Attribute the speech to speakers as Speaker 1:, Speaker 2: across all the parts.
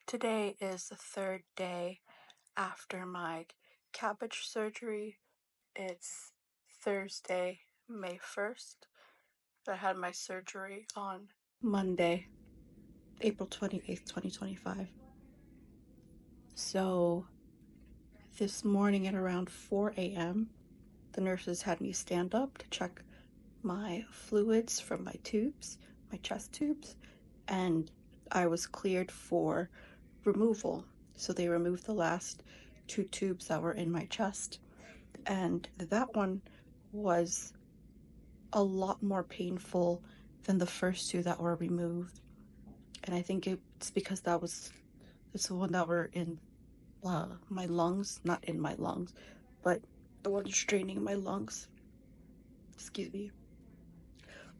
Speaker 1: Today is the third day after my CABG surgery. It's Thursday, May 1st. I had my surgery on Monday, April 28th, 2025. So this morning at around 4 a.m., the nurses had me stand up to check my fluids from my tubes, my chest tubes, and I was cleared for removal. So they removed the last 2 tubes that were in my chest, and that one was a lot more painful than the first 2 that were removed. And I think it's because it's the one that were in my lungs, not in my lungs, but the one draining my lungs. Excuse me.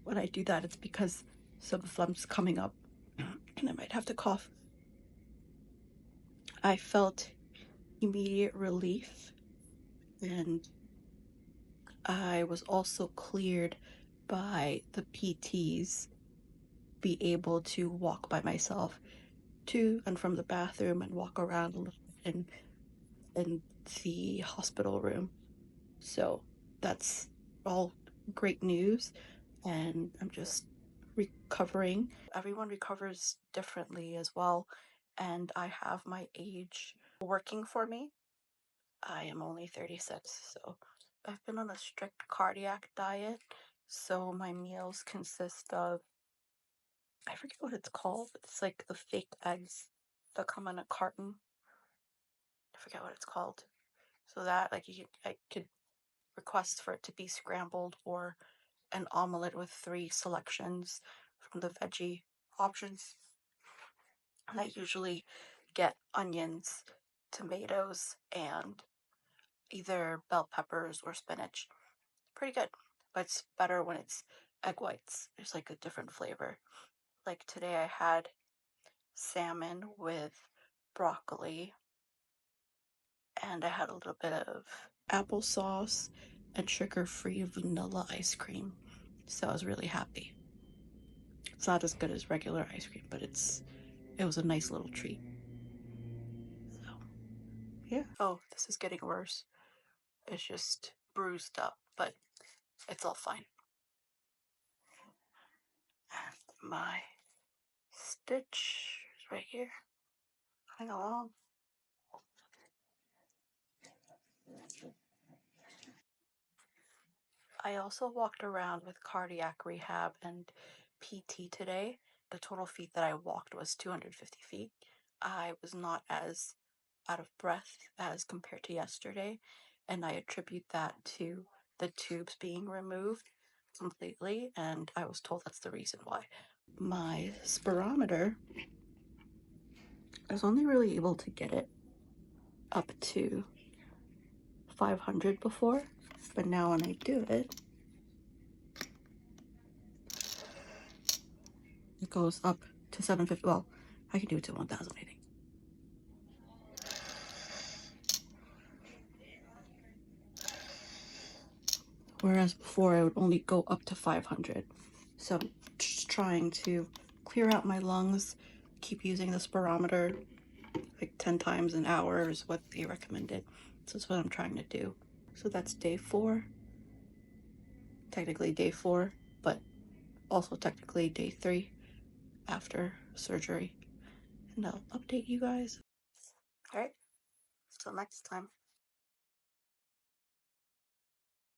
Speaker 1: When I do that, it's because some phlegm's coming up and I might have to cough. I felt immediate relief, and I was also cleared by the PTs be able to walk by myself to and from the bathroom and walk around a little bit in the hospital room. So that's all great news, and I'm just recovering. Everyone recovers differently as well, and I have my age working for me. I am only 36, so I've been on a strict cardiac diet. So my meals consist of, I forget what it's called. It's like the fake eggs that come in a carton. I forget what it's called. So that, like, I could request for it to be scrambled or an omelet with 3 selections from the veggie options. And I usually get onions, tomatoes, and either bell peppers or spinach. Pretty good, but it's better when it's egg whites. There's like a different flavor. Like today I had salmon with broccoli, and I had a little bit of applesauce and sugar-free vanilla ice cream. So I was really happy. It's not as good as regular ice cream, but it was a nice little treat. So yeah. Oh, this is getting worse. It's just bruised up, but it's all fine. And my stitch is right here. Hang along. I also walked around with cardiac rehab and PT today. The total feet that I walked was 250 feet. I was not as out of breath as compared to yesterday, and I attribute that to the tubes being removed completely, and I was told that's the reason why. My spirometer, I was only really able to get it up to 500 before, but now when I do it, it goes up to 750. Well, I can do it to 1000, I think. Whereas before I would only go up to 500. So I'm just trying to clear out my lungs, keep using the spirometer like 10 times an hour is what they recommended. So that's what I'm trying to do. So that's day 4. Technically day 4, but also technically day 3 after surgery. And I'll update you guys. Alright, till next time.